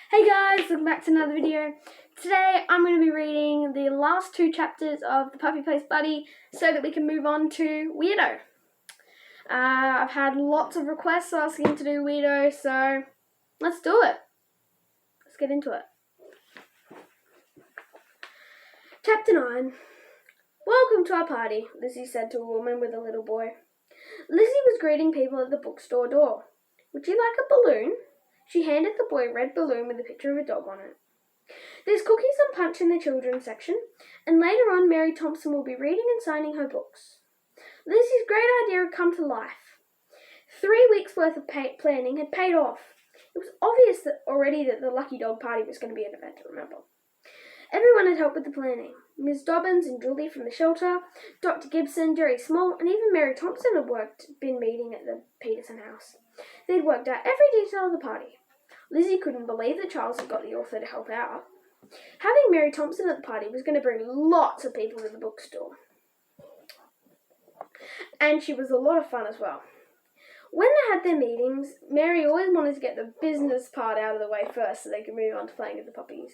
Hey guys, welcome back to another video. Today I'm going to be reading the last two chapters of The Puppy Place Buddy so that we can move on to Weirdo. I've had lots of requests asking to do Weirdo, so let's do it. Let's get into it. Chapter 9. Welcome to our party, Lizzie said to a woman with a little boy. Lizzie was greeting people at the bookstore door. Would you like a balloon? She handed the boy a red balloon with a picture of a dog on it. There's cookies and punch in the children's section, and later on Mary Thompson will be reading and signing her books. Lizzie's great idea had come to life. 3 weeks' worth of planning had paid off. It was obvious already that the Lucky Dog party was going to be an event to remember. Everyone had helped with the planning. Ms. Dobbins and Julie from the shelter, Dr. Gibson, Jerry Small, and even Mary Thompson had been meeting at the Peterson house. They'd worked out every detail of the party. Lizzie couldn't believe that Charles had got the author to help out. Having Mary Thompson at the party was going to bring lots of people to the bookstore. And she was a lot of fun as well. When they had their meetings, Mary always wanted to get the business part out of the way first so they could move on to playing with the puppies.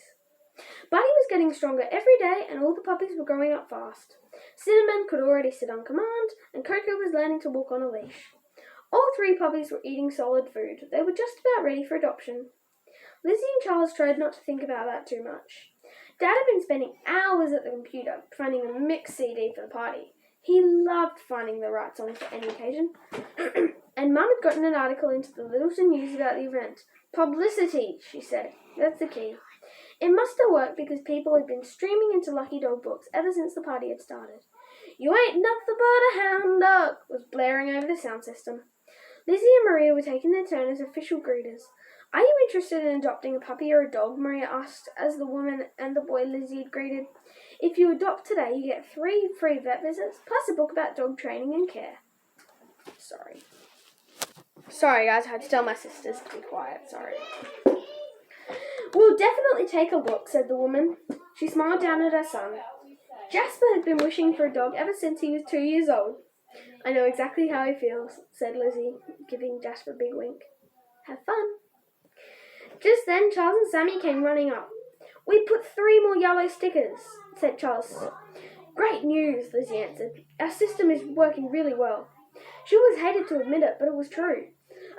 Buddy was getting stronger every day and all the puppies were growing up fast. Cinnamon could already sit on command and Coco was learning to walk on a leash. All 3 puppies were eating solid food. They were just about ready for adoption. Lizzie and Charles tried not to think about that too much. Dad had been spending hours at the computer finding the mix CD for the party. He loved finding the right song for any occasion. And Mum had gotten an article into the Littleton News about the event. Publicity, she said. That's the key. It must have worked because people had been streaming into Lucky Dog books ever since the party had started. You ain't nothing but a hound dog was blaring over the sound system. Lizzie and Maria were taking their turn as official greeters. Are you interested in adopting a puppy or a dog? Maria asked as the woman and the boy Lizzie had greeted. If you adopt today, you get 3 free vet visits, plus a book about dog training and care. Sorry guys, I had to tell my sisters to be quiet, sorry. We'll definitely take a look, said the woman. She smiled down at her son. Jasper had been wishing for a dog ever since he was 2 years old. I know exactly how he feels, said Lizzie, giving Jasper a big wink. Have fun. Just then, Charles and Sammy came running up. We put 3 more yellow stickers, said Charles. Great news, Lizzie answered. Our system is working really well. She always hated to admit it, but it was true.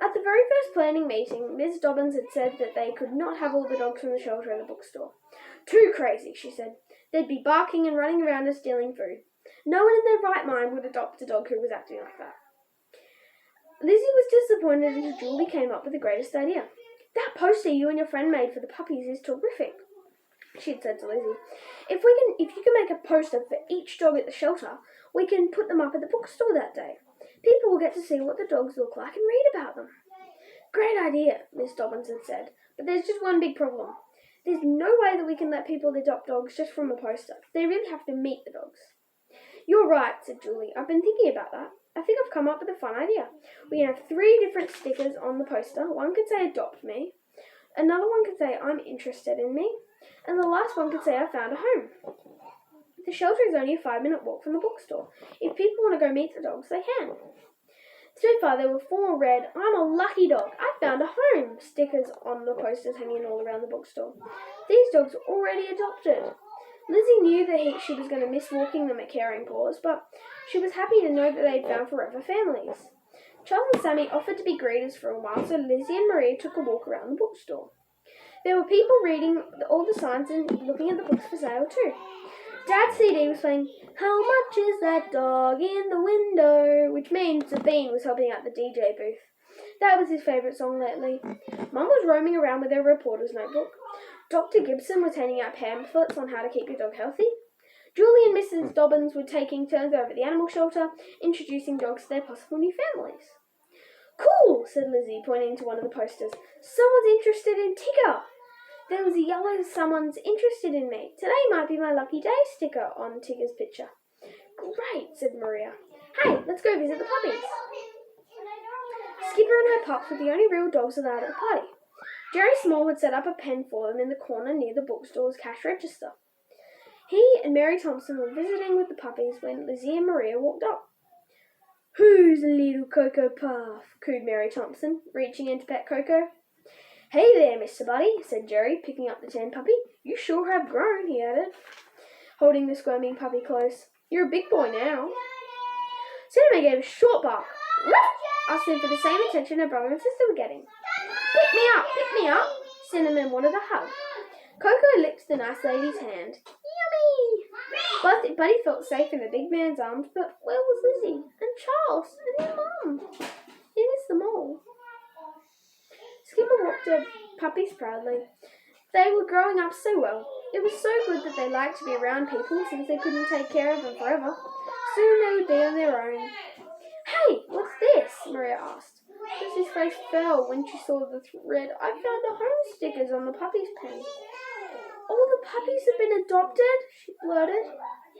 At the very first planning meeting, Ms. Dobbins had said that they could not have all the dogs from the shelter in the bookstore. Too crazy, she said. They'd be barking and running around and stealing food. No one in their right mind would adopt a dog who was acting like that. Lizzie was disappointed until Julie came up with the greatest idea. That poster you and your friend made for the puppies is terrific, she had said to Lizzie. If you can make a poster for each dog at the shelter, we can put them up at the bookstore that day. People will get to see what the dogs look like and read about them. Great idea, Miss Dobbins had said, but there's just one big problem. There's no way that we can let people adopt dogs just from a poster. They really have to meet the dogs. You're right, said Julie. I've been thinking about that. I think I've come up with a fun idea. We can have 3 different stickers on the poster. One could say adopt me. Another one could say I'm interested in me. And the last one could say I found a home. The shelter is only a 5-minute walk from the bookstore. If people want to go meet the dogs, they can. So far there were 4 red I'm a lucky dog, I found a home stickers on the posters hanging all around the bookstore. These dogs were already adopted. Lizzie knew that she was going to miss walking them at Caring Paws, but she was happy to know that they'd found forever families. Charles and Sammy offered to be greeters for a while, so Lizzie and Maria took a walk around the bookstore. There were people reading all the signs and looking at the books for sale too. Dad's CD was playing, How much is that dog in the window? Which means the Bean was helping out the DJ booth. That was his favourite song lately. Mum was roaming around with her reporter's notebook. Dr. Gibson was handing out pamphlets on how to keep your dog healthy. Julie and Mrs. Dobbins were taking turns over at the animal shelter, introducing dogs to their possible new families. Cool, said Lizzie, pointing to one of the posters. Someone's interested in Tigger. There was a yellow someone's interested in me. Today might be my lucky day sticker on Tigger's picture. Great, said Maria. Hey, let's go visit the puppies. Skipper and her pups were the only real dogs allowed at the party. Jerry Small had set up a pen for them in the corner near the bookstore's cash register. He and Mary Thompson were visiting with the puppies when Lizzie and Maria walked up. Who's little Coco Puff? Cooed Mary Thompson, reaching in to pet Coco. "Hey there, Mr. Buddy," said Jerry, picking up the tan puppy. "You sure have grown," he added, holding the squirming puppy close. "You're a big boy now." Cinnamon gave a short bark, asking for the same attention her brother and sister were getting. "Pick me up, pick me up!" Cinnamon wanted a hug. Coco licked the nice lady's hand. "Yummy!" Buddy felt safe in the big man's arms, but where was Lizzie? And Charles? And his mum? He missed them all. Skipper walked her puppies proudly. They were growing up so well. It was so good that they liked to be around people since they couldn't take care of them forever. Soon they would be on their own. "Hey, what's this?" Maria asked. Lizzie's face fell when she saw the thread. "I found the home stickers on the puppy's pen." "All the puppies have been adopted?" she blurted.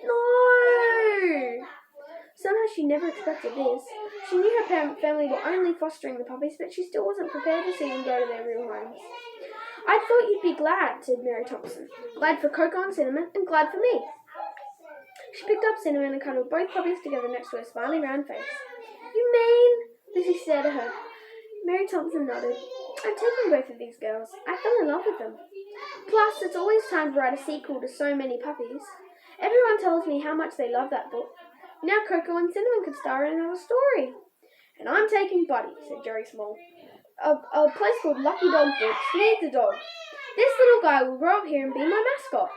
"No!" Somehow she never expected this. She knew her family were only fostering the puppies, but she still wasn't prepared to see them go to their real homes. "I thought you'd be glad," said Mary Thompson. "Glad for Coco and Cinnamon, and glad for me." She picked up Cinnamon and cuddled both puppies together next to her smiling round face. "You mean?" Lizzie stared at her. Mary Thompson nodded. "I'm taking both of these girls. I fell in love with them. Plus, it's always time to write a sequel to So Many Puppies. Everyone tells me how much they love that book. Now Coco and Cinnamon could star in another story." "And I'm taking Buddy," said Jerry Small. A place called Lucky Dog Books needs a dog. This little guy will grow up here and be my mascot."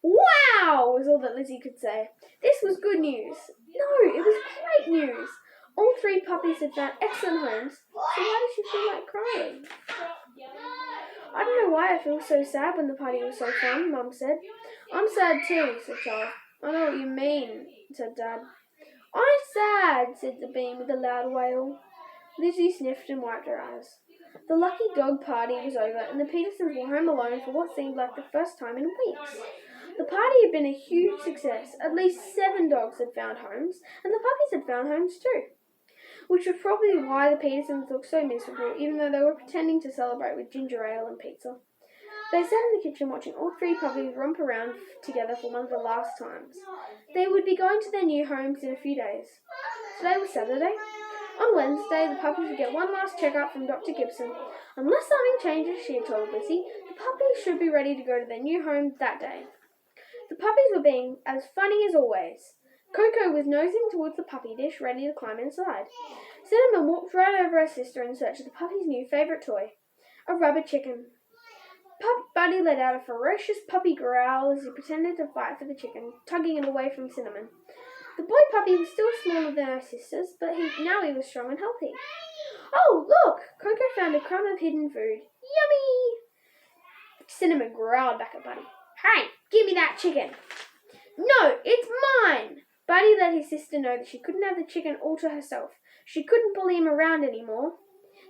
"Wow!" was all that Lizzie could say. This was good news. No, it was great news. All three puppies had found excellent homes, so why did she feel like crying? "I don't know why I feel so sad when the party was so fun," Mum said. "I'm sad too," said Charles. "I know what you mean," said Dad. "I'm sad," said the bean with a loud wail. Lizzie sniffed and wiped her eyes. The lucky dog party was over, and the Petersons were home alone for what seemed like the first time in weeks. The party had been a huge success. At least 7 dogs had found homes, and the puppies had found homes too. Which was probably why the Petersons looked so miserable, even though they were pretending to celebrate with ginger ale and pizza. They sat in the kitchen watching all 3 puppies romp around together for one of the last times. They would be going to their new homes in a few days. Today was Saturday. On Wednesday, the puppies would get one last checkup from Dr. Gibson. Unless something changes, she had told Lizzie, the puppies should be ready to go to their new home that day. The puppies were being as funny as always. Coco was nosing towards the puppy dish, ready to climb inside. Cinnamon walked right over her sister in search of the puppy's new favourite toy, a rubber chicken. Buddy let out a ferocious puppy growl as he pretended to fight for the chicken, tugging it away from Cinnamon. The boy puppy was still smaller than her sisters, but now he was strong and healthy. "Oh, look!" Coco found a crumb of hidden food. "Yummy!" Cinnamon growled back at Buddy. "Hey, give me that chicken!" "No, it's mine!" Buddy let his sister know that she couldn't have the chicken all to herself. She couldn't bully him around anymore.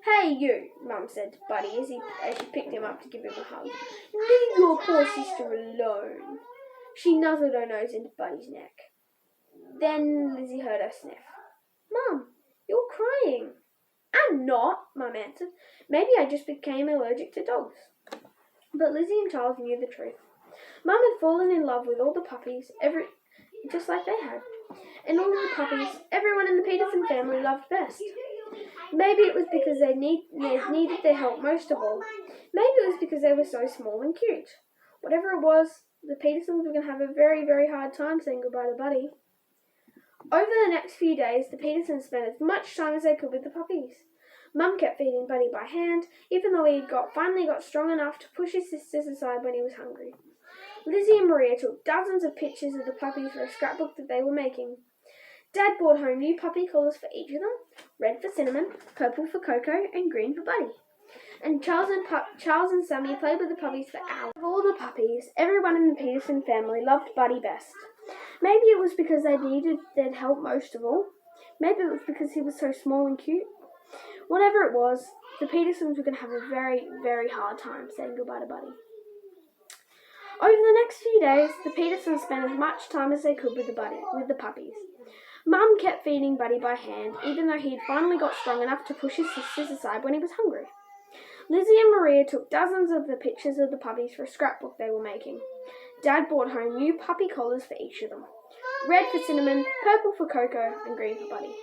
"Hey, you," Mum said to Buddy as she picked him up to give him a hug. "Leave your poor sister alone." She nuzzled her nose into Buddy's neck. Then Lizzie heard her sniff. "Mum, you're crying." "I'm not," Mum answered. "Maybe I just became allergic to dogs." But Lizzie and Charles knew the truth. Mum had fallen in love with all the puppies, just like they had. And all the puppies everyone in the Peterson family loved best. Maybe it was because they needed their help most of all. Maybe it was because they were so small and cute. Whatever it was, the Petersons were going to have a very, very hard time saying goodbye to Buddy. Over the next few days, the Petersons spent as much time as they could with the puppies. Mum kept feeding Buddy by hand, even though he finally got strong enough to push his sisters aside when he was hungry. Lizzie and Maria took dozens of pictures of the puppies for a scrapbook that they were making. Dad brought home new puppy collars for each of them, red for Cinnamon, purple for Coco, and green for Buddy. And Charles and Sammy played with the puppies for hours. Of all the puppies, everyone in the Peterson family loved Buddy best. Maybe it was because they needed their help most of all. Maybe it was because he was so small and cute. Whatever it was, the Petersons were going to have a very, very hard time saying goodbye to Buddy. Over the next few days, the Petersons spent as much time as they could with the puppies. Mum kept feeding Buddy by hand, even though he had finally got strong enough to push his sisters aside when he was hungry. Lizzie and Maria took dozens of the pictures of the puppies for a scrapbook they were making. Dad brought home new puppy collars for each of them. Red for Cinnamon, purple for Coco, and green for Buddy.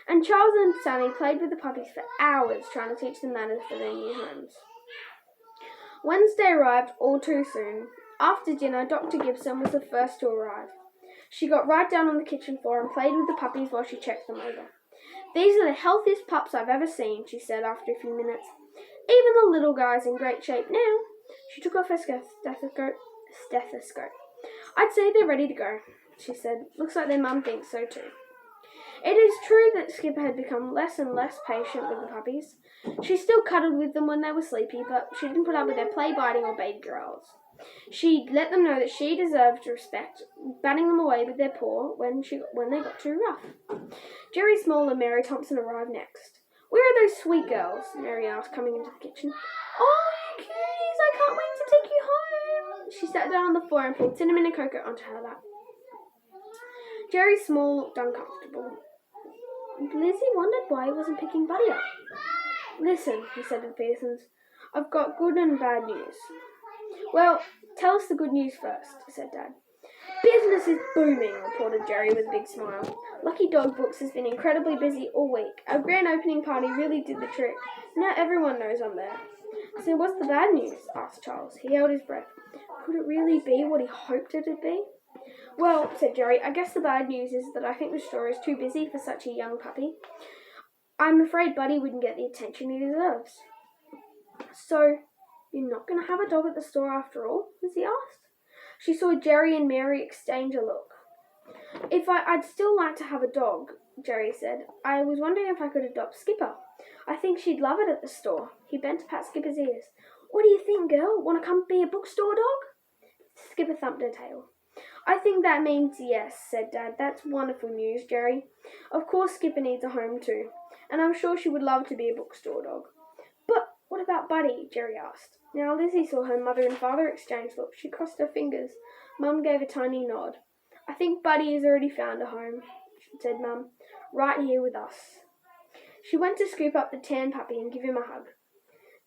And Charles and Sammy played with the puppies for hours trying to teach them manners for their new homes. Wednesday arrived all too soon. After dinner, Dr. Gibson was the first to arrive. She got right down on the kitchen floor and played with the puppies while she checked them over. "These are the healthiest pups I've ever seen," she said after a few minutes. "Even the little guy's in great shape now." She took off her stethoscope. "I'd say they're ready to go," she said. "Looks like their mum thinks so too." It is true that Skipper had become less and less patient with the puppies. She still cuddled with them when they were sleepy, but she didn't put up with their play biting or baby growls. She let them know that she deserved respect, batting them away with their paw when they got too rough. Jerry Small and Mary Thompson arrived next. "Where are those sweet girls?" Mary asked, coming into the kitchen. "Oh, cuties, I can't wait to take you home." She sat down on the floor and pulled Cinnamon and Cocoa onto her lap. Jerry Small looked uncomfortable. Lizzie wondered why he wasn't picking Buddy up. "Listen," he said to the Petersons, "I've got good and bad news." "Well, tell us the good news first," said Dad. "Business is booming," reported Jerry with a big smile. "Lucky Dog Books has been incredibly busy all week. Our grand opening party really did the trick. Now everyone knows I'm there." "So what's the bad news?" asked Charles. He held his breath. Could it really be what he hoped it would be? "Well," said Jerry, "I guess the bad news is that I think the store is too busy for such a young puppy. I'm afraid Buddy wouldn't get the attention he deserves." "So, you're not going to have a dog at the store after all?" Lizzie asked. She saw Jerry and Mary exchange a look. I'd still like to have a dog," Jerry said. "I was wondering if I could adopt Skipper. I think she'd love it at the store." He bent to pat Skipper's ears. "What do you think, girl? Want to come be a bookstore dog?" Skipper thumped her tail. "I think that means yes," said Dad. "That's wonderful news, Jerry. Of course Skipper needs a home too, and I'm sure she would love to be a bookstore dog." "But what about Buddy?" Jerry asked. Now Lizzie saw her mother and father exchange looks. She crossed her fingers. Mum gave a tiny nod. "I think Buddy has already found a home," said Mum. "Right here with us." She went to scoop up the tan puppy and give him a hug.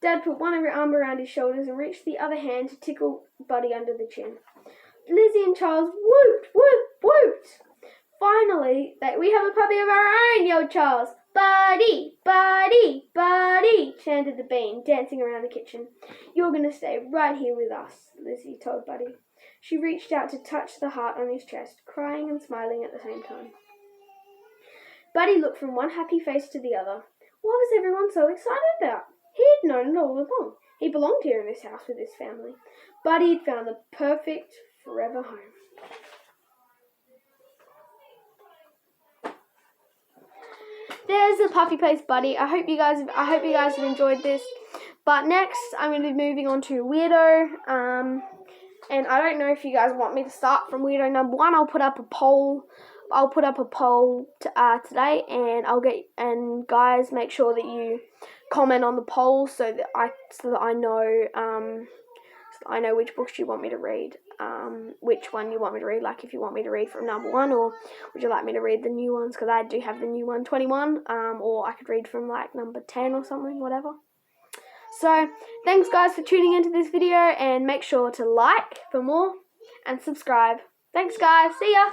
Dad put one arm around his shoulders and reached the other hand to tickle Buddy under the chin. Lizzie and Charles whooped, whooped, whooped. "Finally, we have a puppy of our own," yelled Charles. "Buddy, Buddy, Buddy," chanted the Bean, dancing around the kitchen. "You're going to stay right here with us," Lizzie told Buddy. She reached out to touch the heart on his chest, crying and smiling at the same time. Buddy looked from one happy face to the other. What was everyone so excited about? He had known it all along. He belonged here in this house with his family. Buddy had found the perfect forever home. There's the Puppy Place Buddy. I hope you guys have enjoyed this. But next, I'm going to be moving on to Weirdo. And I don't know if you guys want me to start from Weirdo number 1. I'll put up a poll. Today, and guys, make sure that you comment on the poll so that I know which books you want me to read. Which one you want me to read, like if you want me to read from number 1, or would you like me to read the new ones, because I do have the new one, 21, or I could read from like number 10 or something, whatever. So, thanks guys for tuning into this video, and make sure to like for more, and subscribe. Thanks guys, see ya!